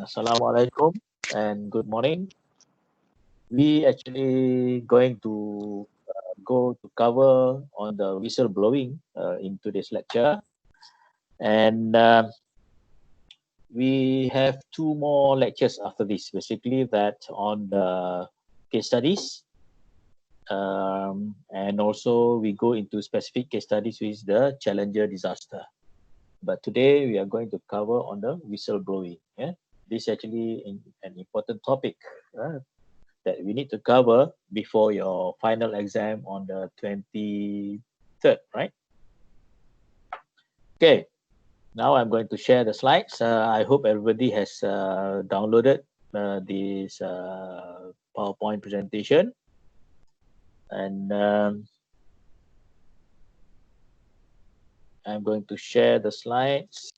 Assalamualaikum and good morning. We actually going to go to cover on the whistleblowing in today's lecture, and we have two more lectures after this. Basically, that on the case studies, and also we go into specific case studies with the Challenger disaster. But today we are going to cover on the whistleblowing. Yeah, this is actually an important topic that we need to cover before your final exam on the 23rd, right? Okay, now I'm going to share the slides. I hope everybody has downloaded this PowerPoint presentation. And I'm going to share the slides.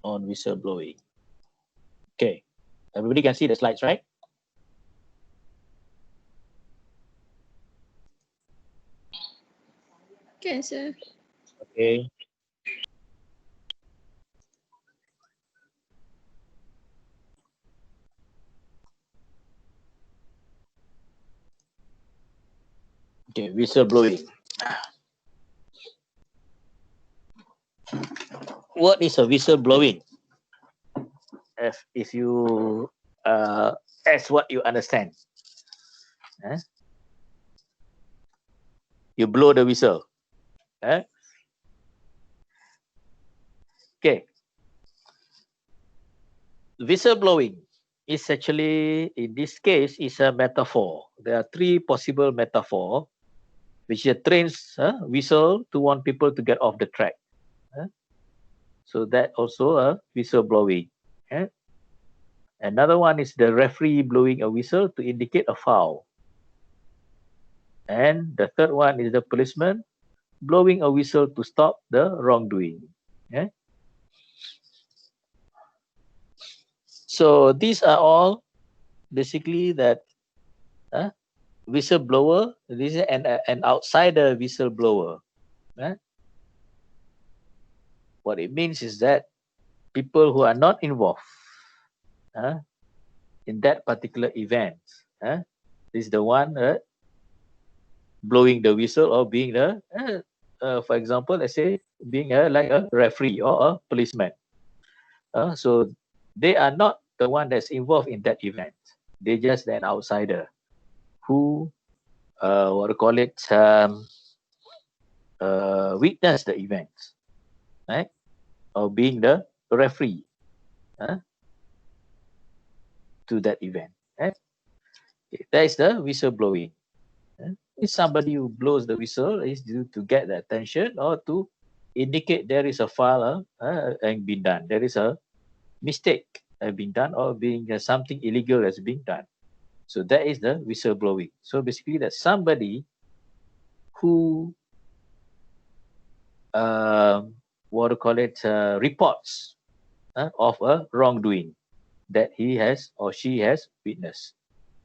On whistleblowing. Okay, everybody can see the slides, right? Can, sir. Okay. Okay, whistleblowing. What is a whistleblowing? If you as what you understand, you blow the whistle. Okay. Whistleblowing is actually, in this case, is a metaphor. There are three possible metaphor, which is a train's whistle to warn people to get off the track. So that also a whistleblowing. Another one is the referee blowing a whistle to indicate a foul. And the third one is the policeman blowing a whistle to stop the wrongdoing. So these are all basically that whistleblower, this is an outsider whistleblower. What it means is that people who are not involved in that particular event is the one blowing the whistle or being the, for example, let's say being like a referee or a policeman. So they are not the one that's involved in that event. They're just an outsider who, what do you call it, witness the event, right? Or being the referee to that event. Right? Okay, that is the whistleblowing. If somebody who blows the whistle is due to get the attention or to indicate there is a foul and been done. There is a mistake being done or being something illegal has been done. So that is the whistleblowing. So basically, that somebody who what do you call it, reports of a wrongdoing that he has or she has witnessed.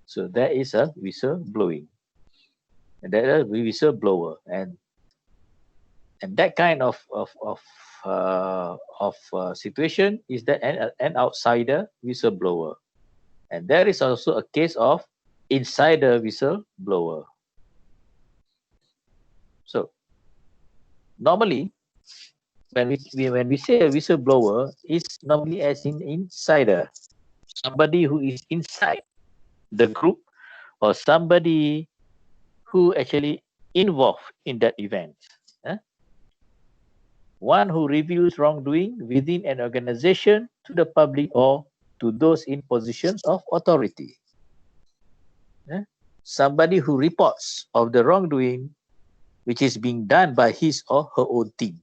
So that is a whistleblowing. And that is a whistleblower, and that kind of situation is that an outsider whistleblower, and there is also a case of insider whistleblower. So normally, when we say a whistleblower, it's normally as in insider, somebody who is inside the group or somebody who actually involved in that event. One who reveals wrongdoing within an organization to the public or to those in positions of authority. Somebody who reports of the wrongdoing which is being done by his or her own team.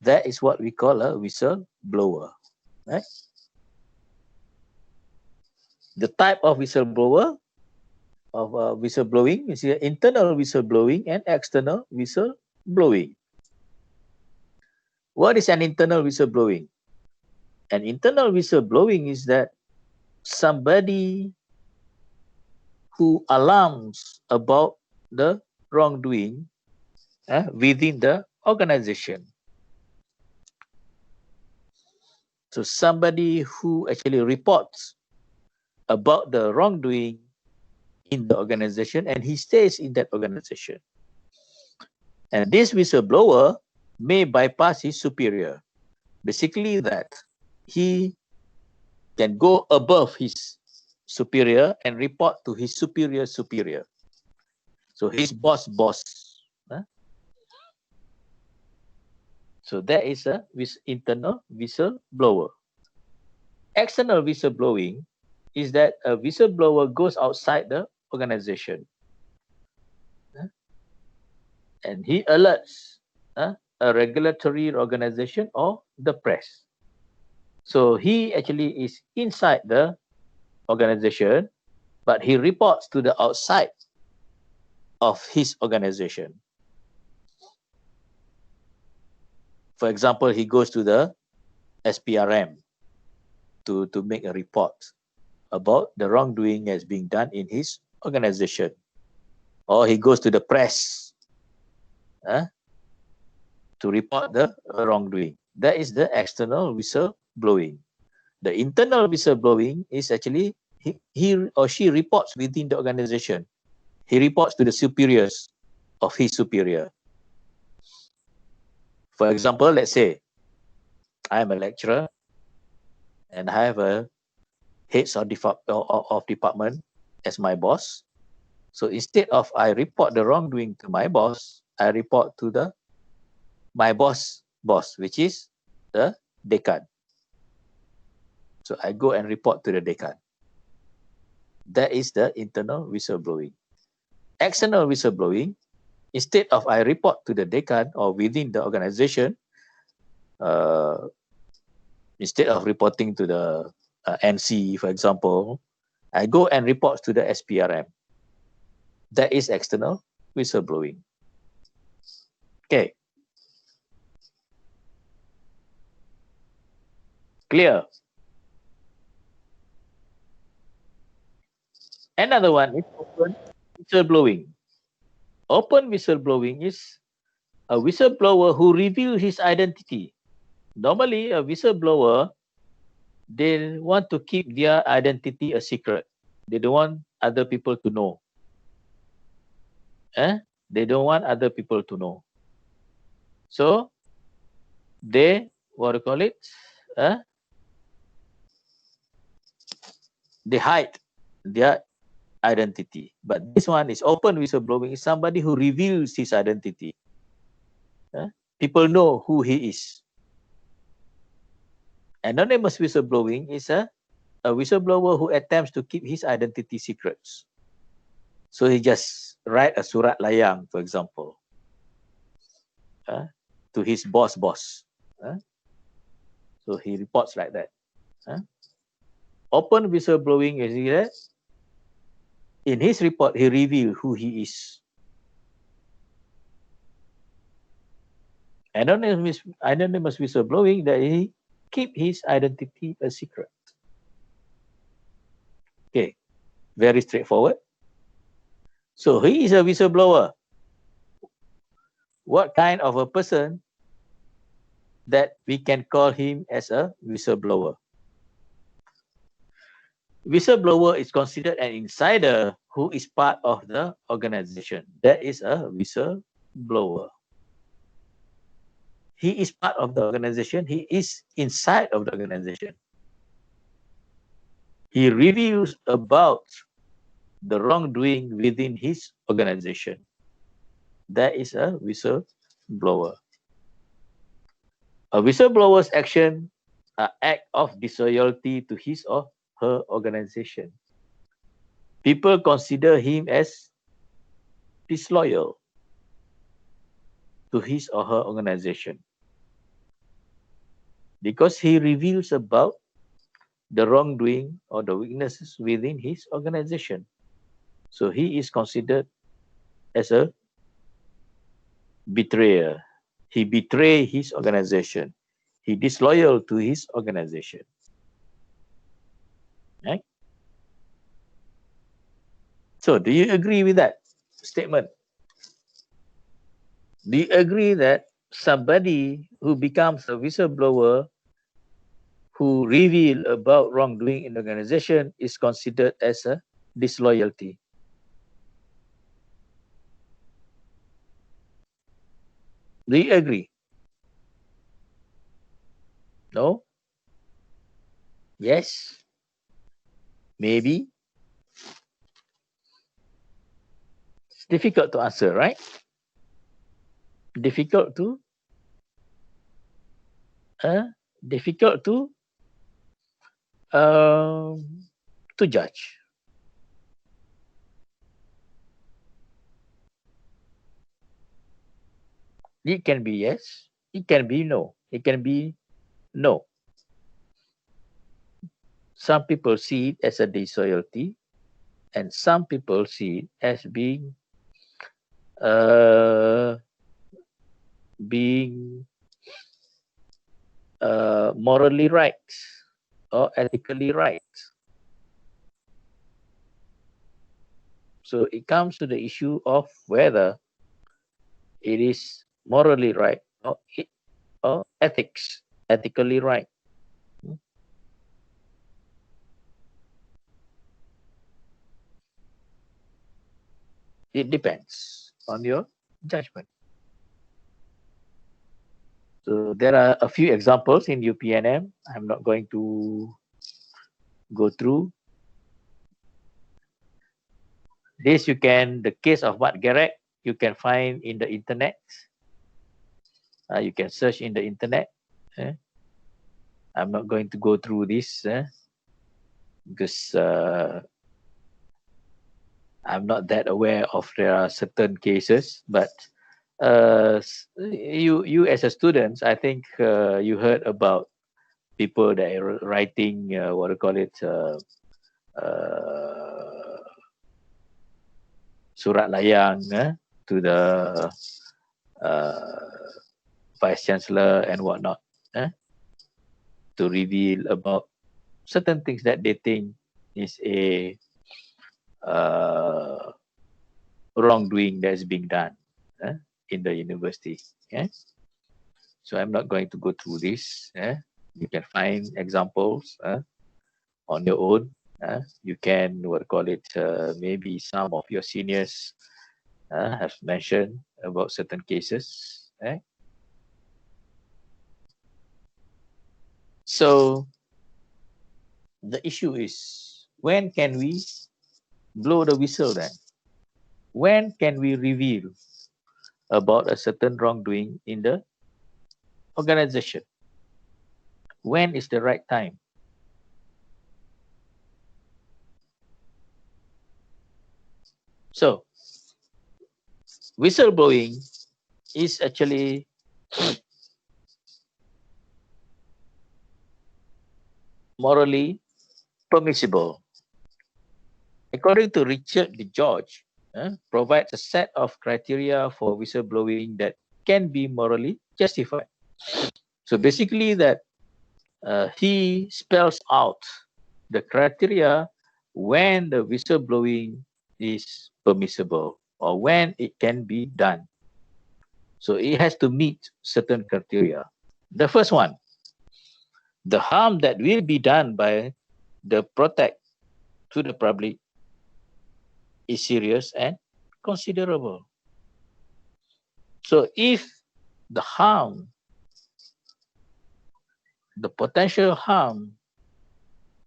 That is what we call a whistleblower. Right? The type of whistleblower of whistleblowing is internal whistleblowing and external whistleblowing. What is an internal whistleblowing? An internal whistleblowing is that somebody who alarms about the wrongdoing within the organization. So somebody who actually reports about the wrongdoing in the organization and he stays in that organization. And this whistleblower may bypass his superior. Basically that he can go above his superior and report to his superior. So his boss. Huh? So that is a internal whistleblower. External whistleblowing is that a whistleblower goes outside the organization and he alerts a regulatory organization or the press. So he actually is inside the organization, but he reports to the outside of his organization. For example, he goes to the SPRM to make a report about the wrongdoing as being done in his organization. Or he goes to the press to report the wrongdoing. That is the external whistleblowing. The internal whistleblowing is actually he or she reports within the organization. He reports to the superiors of his superior. For example, let's say I am a lecturer and I have a heads of department as my boss. So instead of I report the wrongdoing to my boss, I report to my boss, which is the decan. So I go and report to the decan. That is the internal whistleblowing. External whistleblowing, instead of I report to the decan or within the organization, instead of reporting to the NC, for example, I go and report to the SPRM. That is external whistleblowing. Okay. Clear? Another one is open whistleblowing. Open whistleblowing is a whistleblower who reveals his identity. Normally, a whistleblower, they want to keep their identity a secret. They don't want other people to know. They don't want other people to know. So, they, what do you call it? They hide their identity. But this one is open whistleblowing, is somebody who reveals his identity. People know who he is. Anonymous whistleblowing is a whistleblower who attempts to keep his identity secrets. So he just write a surat layang, for example, to his boss. So he reports like that. Open whistleblowing is that in his report, he reveals who he is. Anonymous whistleblowing, that he keep his identity a secret. Okay, very straightforward. So he is a whistleblower. What kind of a person that we can call him as a whistleblower? Whistleblower is considered an insider who is part of the organization. That is a whistleblower. He is part of the organization. He is inside of the organization. He reveals about the wrongdoing within his organization. That is a whistleblower. A whistleblower's action are act of disloyalty to his or her organization. People consider him as disloyal to his or her organization because he reveals about the wrongdoing or the weaknesses within his organization. So he is considered as a betrayer. He betrays his organization. He disloyal to his organization. Right? So do you agree with that statement? Do you agree that somebody who becomes a whistleblower who reveal about wrongdoing in the organization is considered as a disloyalty. Do you agree? No? Yes? Maybe? It's difficult to answer, right? Difficult to difficult to judge. It can be yes, it can be no, it can be no. Some people see it as a disloyalty, and some people see it as uh, being morally right or ethically right. So it comes to the issue of whether it is morally right or ethically right. It depends on your judgment. So there are a few examples in UPNM. I'm not going to go through. This you can, the case of Mat Gerek, you can find in the internet. You can search in the internet. I'm not going to go through this because I'm not that aware of there are certain cases, but you as a student, I think you heard about people that are writing what do you call it, surat layang to the vice chancellor and whatnot, to reveal about certain things that they think is a wrongdoing that's being done in the university. So I'm not going to go through this. You can find examples on your own. You can, what call it, maybe some of your seniors have mentioned about certain cases. So the issue is, when can we blow the whistle then? When can we reveal about a certain wrongdoing in the organization? When is the right time? So, whistleblowing is actually morally permissible. According to Richard de George, provides a set of criteria for whistleblowing that can be morally justified. So basically that he spells out the criteria when the whistleblowing is permissible or when it can be done. So it has to meet certain criteria. The first one, the harm that will be done by the protect to the public is serious and considerable. So if the harm, the potential harm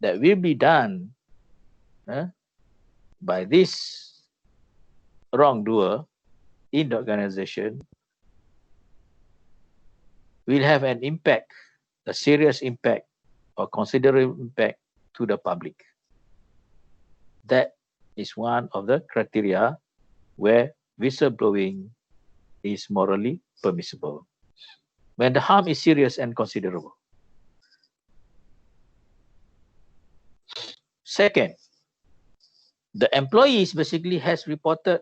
that will be done by this wrongdoer in the organization will have an impact, a serious impact or considerable impact to the public. That is one of the criteria where whistleblowing is morally permissible. When the harm is serious and considerable. Second, the employees basically has reported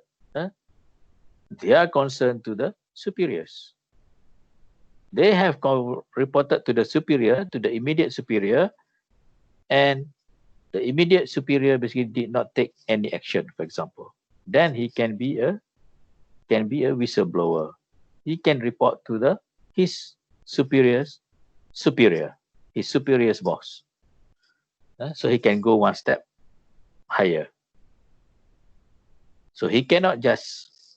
their concern to the superiors. They have reported to the superior, to the immediate superior, and the immediate superior basically did not take any action, for example. Then he can be a whistleblower. He can report to the his superior's superior, his superior's boss. So he can go one step higher. So he cannot just,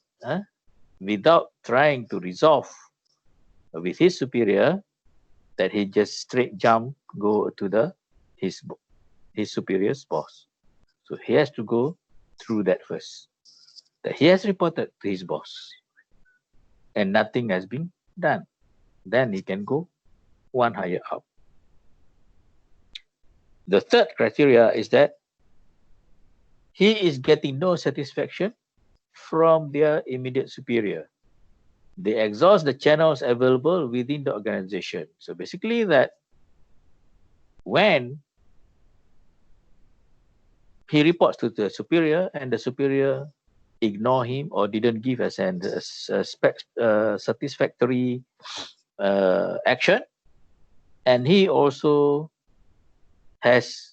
without trying to resolve with his superior, that he just straight jump go to his superior's boss. So he has to go through that first. That he has reported to his boss, and nothing has been done. Then he can go one higher up. The third criteria is that he is getting no satisfaction from their immediate superior. They exhaust the channels available within the organization. So basically that when he reports to the superior and the superior ignore him or didn't give us a satisfactory action, and he also has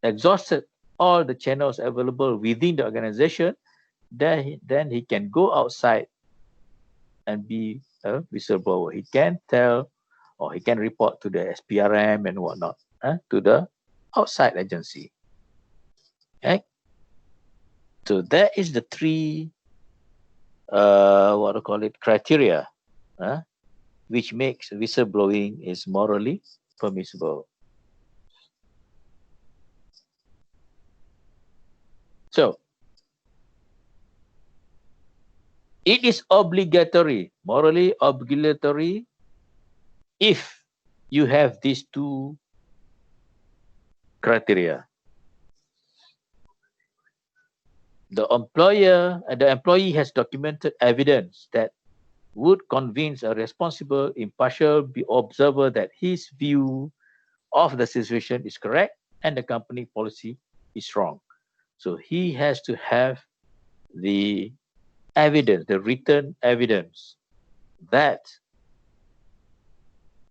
exhausted all the channels available within the organization, then he can go outside and be a whistleblower. He can tell or he can report to the SPRM and whatnot, to the outside agency. Okay? So that is the three, criteria, which makes whistleblowing is morally permissible. So, it is obligatory, morally obligatory, if you have these two criteria. The employee has documented evidence that would convince a responsible, impartial observer that his view of the situation is correct and the company policy is wrong. So he has to have the evidence, the written evidence that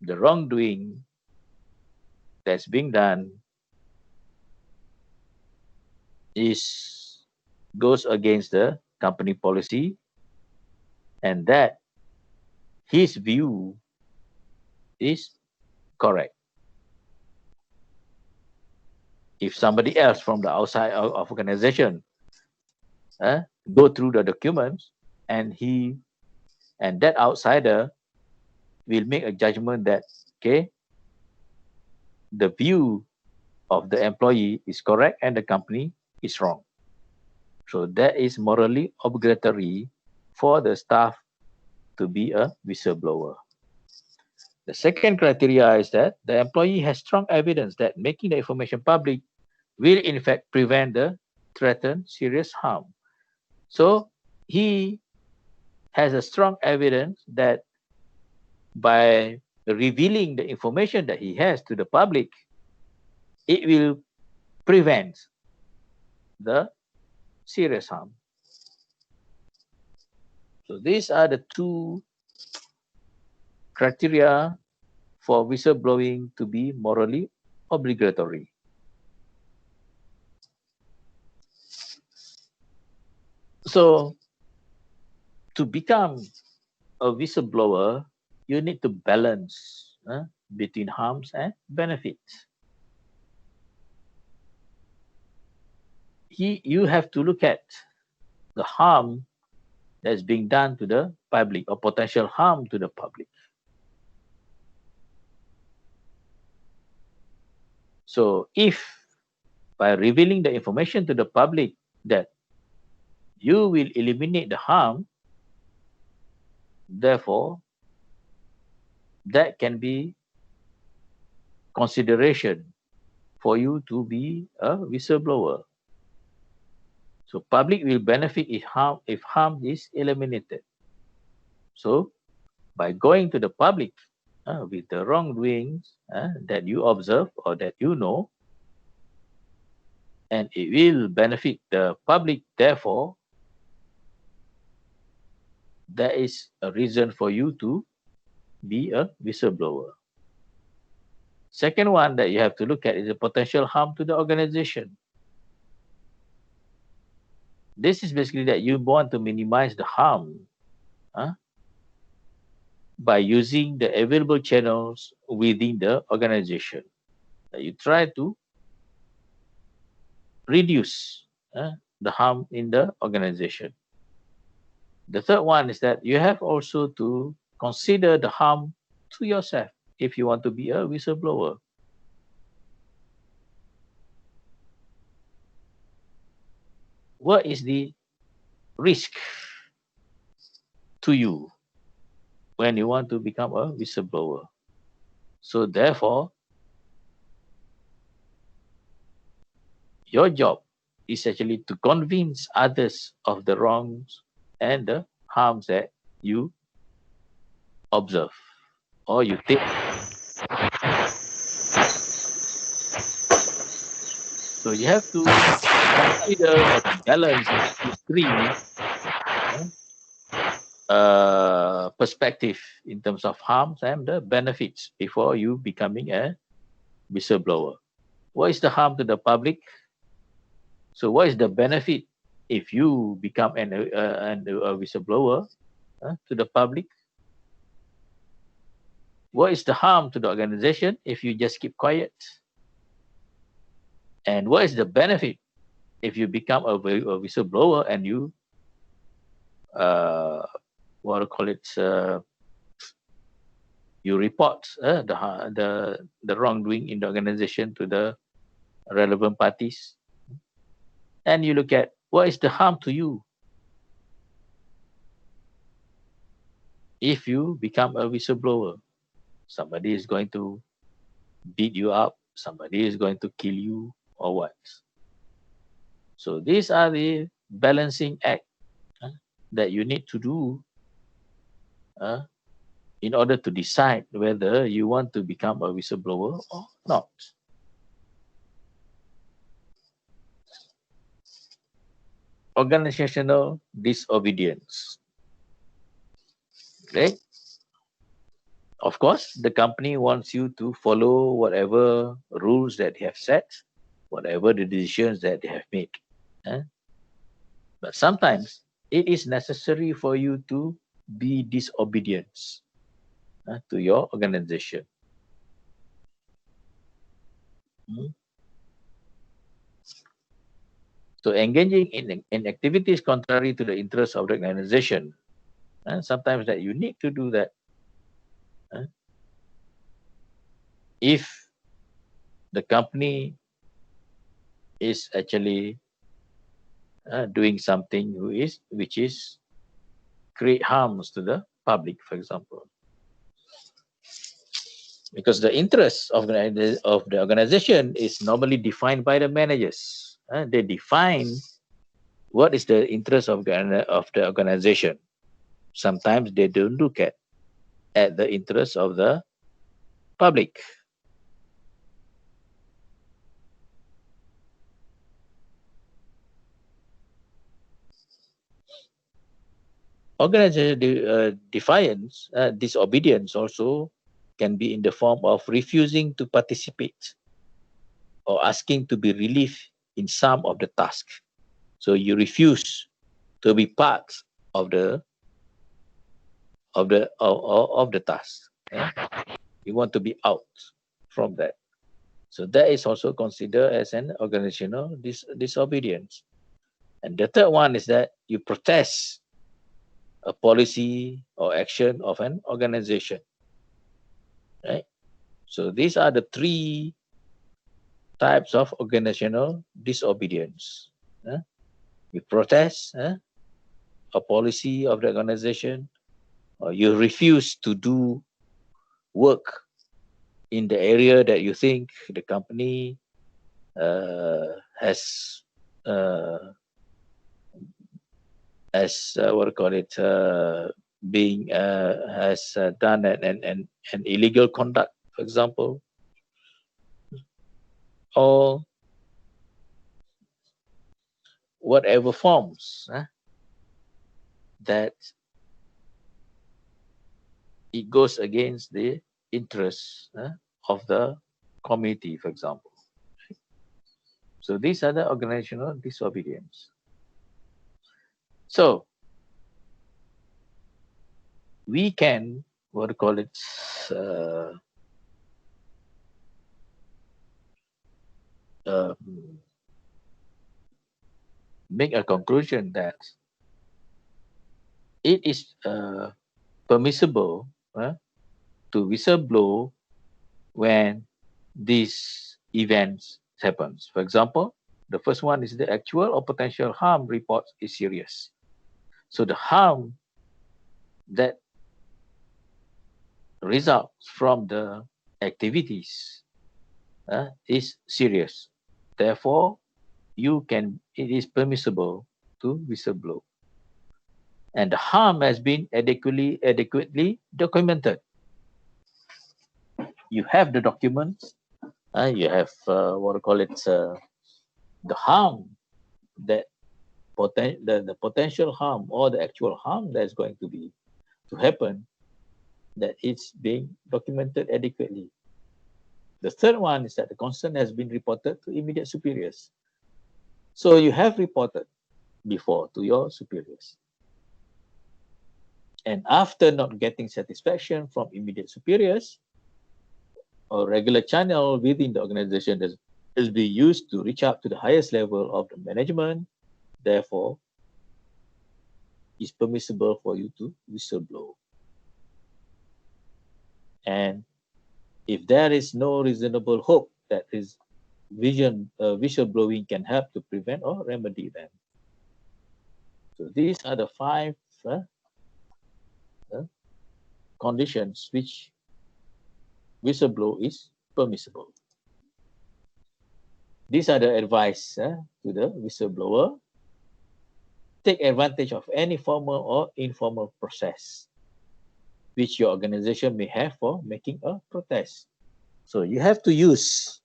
the wrongdoing that's being done goes against the company policy, and that his view is correct. If somebody else from the outside of organization go through the documents, and that outsider will make a judgment that, okay, the view of the employee is correct and the company is wrong. So that is morally obligatory for the staff to be a whistleblower. The second criteria is that the employee has strong evidence that making the information public will in fact prevent the threatened serious harm. So he has a strong evidence that by revealing the information that he has to the public, it will prevent the serious harm. So these are the two criteria for whistleblowing to be morally obligatory. So to become a whistleblower, you need to balance between harms and benefits. You have to look at the harm that's being done to the public or potential harm to the public. So if by revealing the information to the public that you will eliminate the harm, therefore that can be consideration for you to be a whistleblower. So public will benefit if harm is eliminated. So by going to the public with the wrongdoings that you observe or that you know, and it will benefit the public, therefore there is a reason for you to be a whistleblower. Second one that you have to look at is the potential harm to the organization. This is basically that you want to minimize the harm by using the available channels within the organization. You try to reduce the harm in the organization. The third one is that you have also to consider the harm to yourself if you want to be a whistleblower. What is the risk to you when you want to become a whistleblower? So therefore, your job is actually to convince others of the wrongs and the harms that you observe or you take. So you have to consider or to balance these three perspective in terms of harms and the benefits before you becoming a whistleblower. What is the harm to the public? So what is the benefit if you become a whistleblower to the public? What is the harm to the organization if you just keep quiet? And what is the benefit if you become a whistleblower and you, what do you call it, you report the wrongdoing in the organization to the relevant parties? And you look at what is the harm to you if you become a whistleblower. Somebody is going to beat you up, somebody is going to kill you, or what? So these are the balancing act that you need to do in order to decide whether you want to become a whistleblower or not. Organizational disobedience. Okay? Of course, the company wants you to follow whatever rules that they have set, whatever the decisions that they have made. But sometimes it is necessary for you to be disobedient to your organization. So engaging in activities contrary to the interests of the organization, sometimes that you need to do that. If the company is actually doing something which is create harms to the public, for example. Because the interest of the organization is normally defined by the managers. They define what is the interest of the organization. Sometimes they don't look at the interest of the public. Organizational defiance, disobedience also can be in the form of refusing to participate or asking to be relieved in some of the tasks. So you refuse to be part of the task. You want to be out from that. So that is also considered as an organizational disobedience. And the third one is that you protest a policy or action of an organization. Right? So these are the three types of organizational disobedience. You protest a policy of the organization, or you refuse to do work in the area that you think the company has what do you call it, being has done an illegal conduct, for example, or whatever forms that it goes against the interests of the community, for example. So these are the organizational disobedience. So we can what do you call it? Uh, uh, Make a conclusion that it is permissible to whistleblow when these events happens. For example, the first one is the actual or potential harm report is serious. So the harm that results from the activities is serious. Therefore, it is permissible to whistleblow. And the harm has been adequately documented. You have the documents, you have what I call it, the harm that the potential harm or the actual harm that's going to happen, that it's being documented adequately. The third one is that the concern has been reported to immediate superiors. So you have reported before to your superiors. And after not getting satisfaction from immediate superiors, or regular channel within the organization that will be used to reach out to the highest level of the management, therefore, it's permissible for you to whistleblow. And if there is no reasonable hope that is whistleblowing can help to prevent or remedy them. So these are the 5 conditions which whistleblow is permissible. These are the advice to the whistleblower. Take advantage of any formal or informal process which your organization may have for making a protest. So you have to use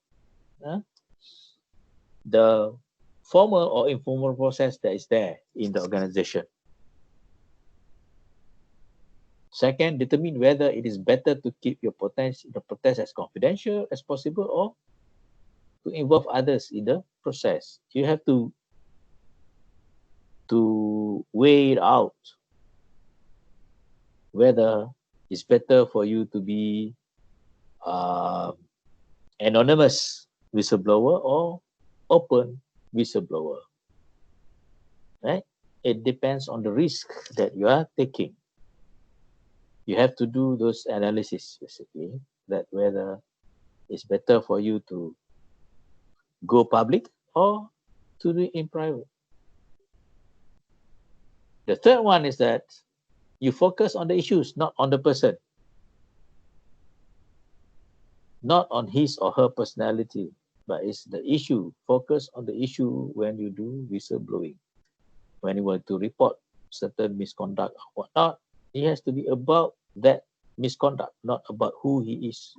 the formal or informal process that is there in the organization. Second, determine whether it is better to keep the protest as confidential as possible or to involve others in the process. You have to weigh it out whether it's better for you to be anonymous whistleblower or open whistleblower, right? It depends on the risk that you are taking. You have to do those analysis, basically, that whether it's better for you to go public or to do it in private. The third one is that you focus on the issues, not on the person, not on his or her personality, but it's the issue. Focus on the issue when you do whistleblowing. When you want to report certain misconduct or whatnot, it has to be about that misconduct, not about who he is.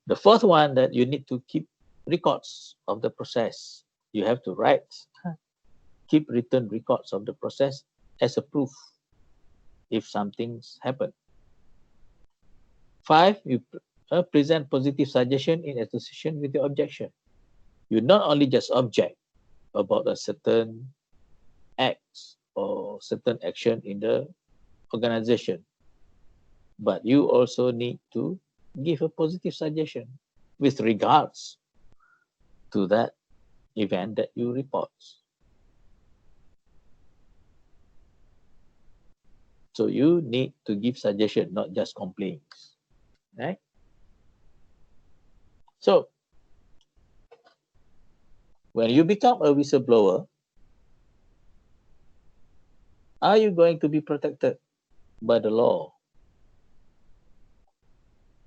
The fourth one, that you need to keep records of the process. You have to keep written records of the process as a proof if something's happened. 5, you present positive suggestion in association with your objection. You not only just object about a certain act or certain action in the organization, but you also need to give a positive suggestion with regards to that event that you report. So you need to give suggestion, not just complaints, right? So when you become a whistleblower, are you going to be protected by the law?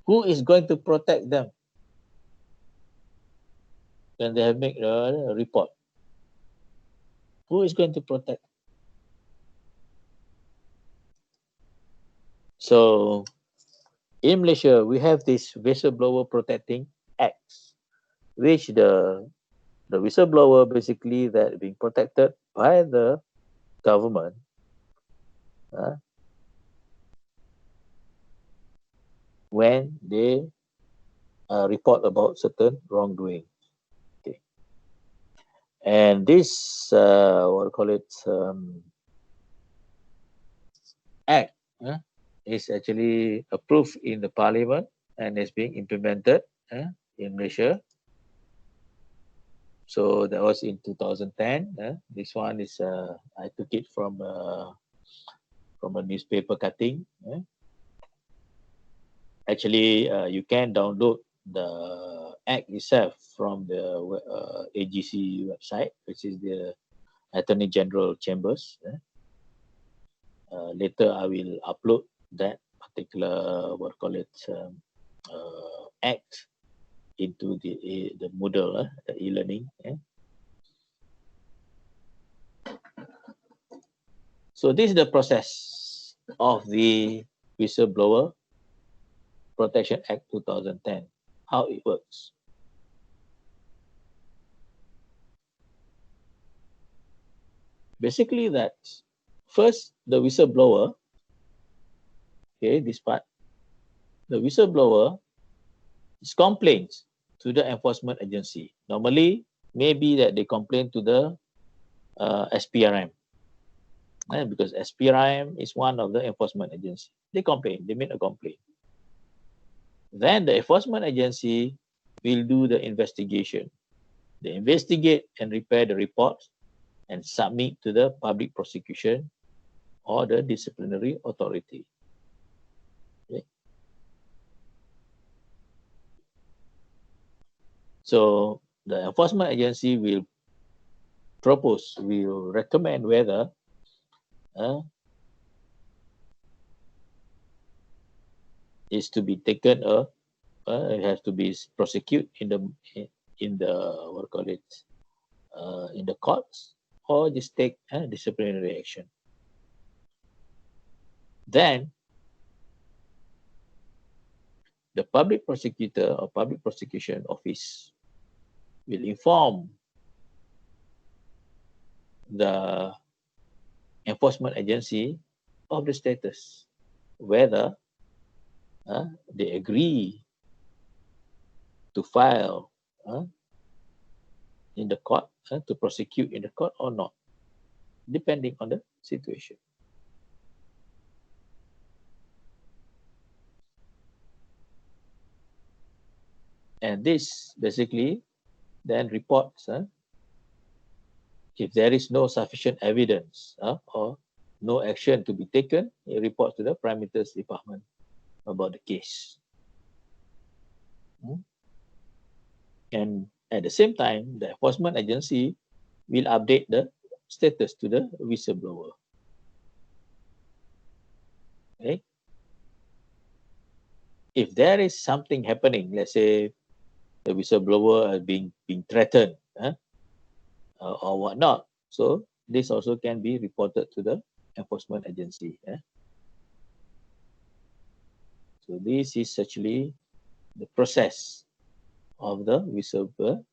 Who is going to protect them when they have made a report? Who is going to protect? So in Malaysia, we have this whistleblower protecting acts, which the whistleblower basically that being protected by the government when they report about certain wrongdoing. Okay. And this, what do you call it, Act is actually approved in the Parliament and is being implemented in Malaysia. So that was in 2010. This one is I took it from a newspaper cutting. Actually, you can download the act itself from the AGC website, which is the Attorney General Chambers. Later, I will upload that particular act into the Moodle, the e-learning. So this is the process of the Whistleblower Protection Act 2010, how it works. Basically that first the whistleblower, okay, this part, the whistleblower is complains to the enforcement agency. Normally, maybe that they complain to the SPRM, because SPRM is one of the enforcement agency. They complain, they make a complaint. Then the enforcement agency will do the investigation. They investigate and prepare the reports and submit to the public prosecution or the disciplinary authority. Okay. So the enforcement agency will recommend whether is to be taken it has to be prosecuted in the in the courts, or just take disciplinary action. Then the public prosecutor or public prosecution office will inform the enforcement agency of the status, whether they agree to file in the court, to prosecute in the court or not, depending on the situation. And this basically then reports if there is no sufficient evidence or no action to be taken, it reports to the Prime Minister's Department about the case. And at the same time, the enforcement agency will update the status to the whistleblower. Okay? If there is something happening, let's say the whistleblower is being threatened or whatnot, so this also can be reported to the enforcement agency. So this is actually the process of the whistleblower,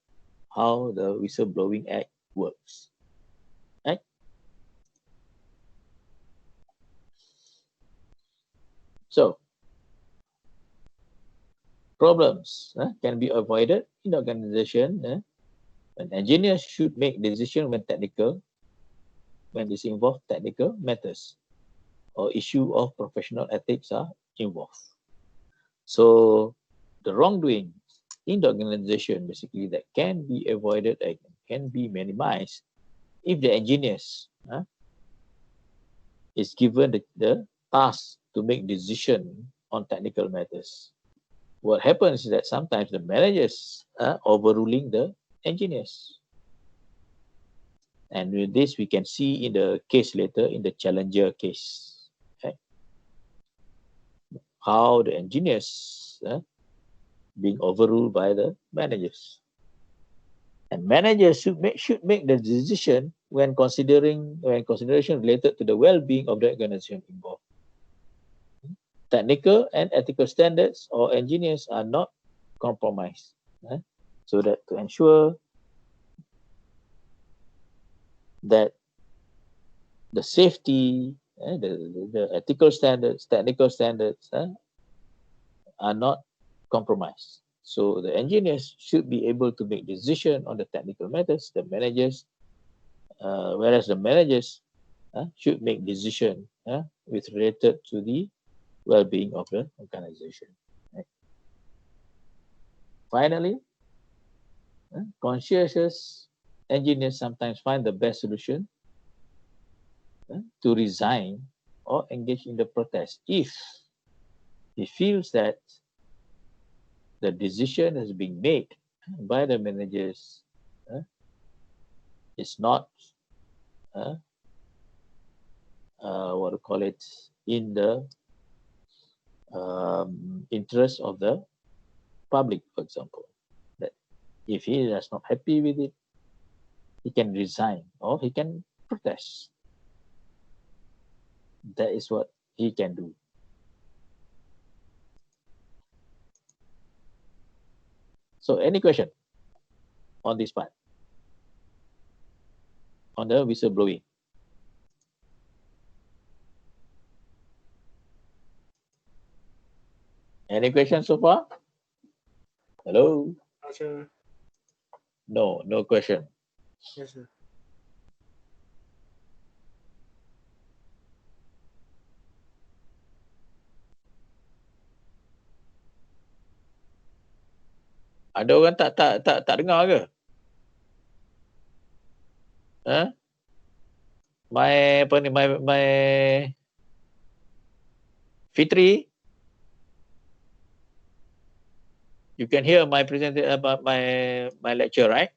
how the Whistleblowing Act works. Right? So problems can be avoided in the organization. An engineer should make decision when this involves technical matters or issue of professional ethics are involved. So the wrongdoing in the organization, basically, that can be avoided and can be minimized if the engineers is given the task to make decision on technical matters. What happens is that sometimes the managers are overruling the engineers. And with this, we can see in the case later, in the Challenger case, how the engineers being overruled by the managers. And managers should make the decision when consideration related to the well-being of the organization involved. Technical and ethical standards or engineers are not compromised. So that to ensure that the safety, the ethical standards, technical standards are not compromised. So the engineers should be able to make decision on the technical matters, the managers, whereas the managers should make decision with related to the well-being of the organization. Right? Finally, conscientious engineers sometimes find the best solution to resign or engage in the protest if he feels that the decision has been made by the managers is not what do you call it, in the interest of the public, for example. That if he is not happy with it, he can resign or he can protest. That is what he can do. So any question on this part? On the whistleblowing? Any questions so far? Hello? Sir. No, no question. Yes, sir. Ada orang tak dengar ke? Huh? My apa ni, my Fitri, you can hear my presentation about my lecture, right?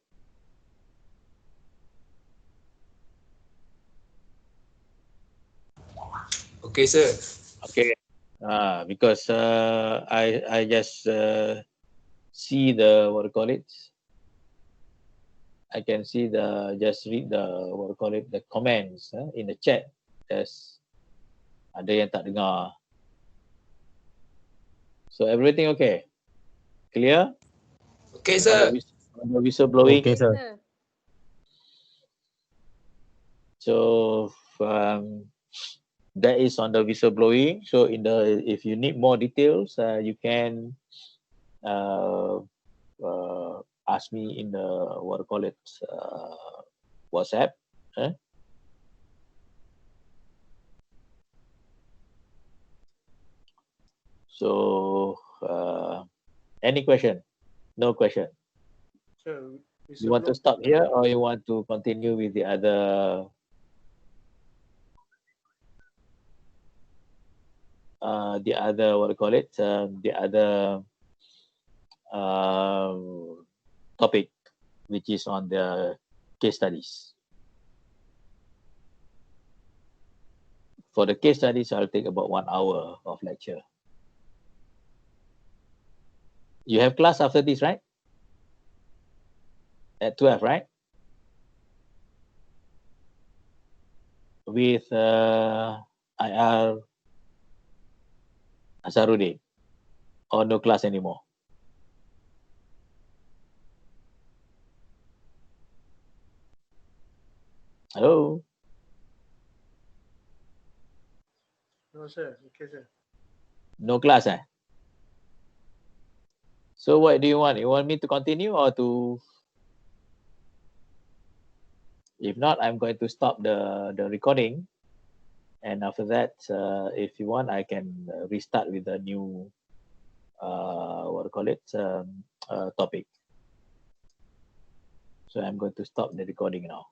Okay, sir. Okay. Because I just see the what do you call it? I can see just read the what do you call it, the comments in the chat. There's ada yang tak dengar. So everything okay? Clear? Okay, sir. On the whistleblowing. Okay, sir. So that is on the whistleblowing. So if you need more details, you can ask me in the what do you call it, WhatsApp. So any question? No question. Sir, You want to stop here or you want to continue with the other what do you call it, the other topic, which is on the case studies. For the case studies, I'll take about 1 hour of lecture. You have class after this, right? At 12, right? With IR Asarudin, or no class anymore? Hello? No, sir. Okay, sir. No class, eh? So what do you want? You want me to continue or to... If not, I'm going to stop the recording. And after that, if you want, I can restart with a new, what do you call it, topic. So I'm going to stop the recording now.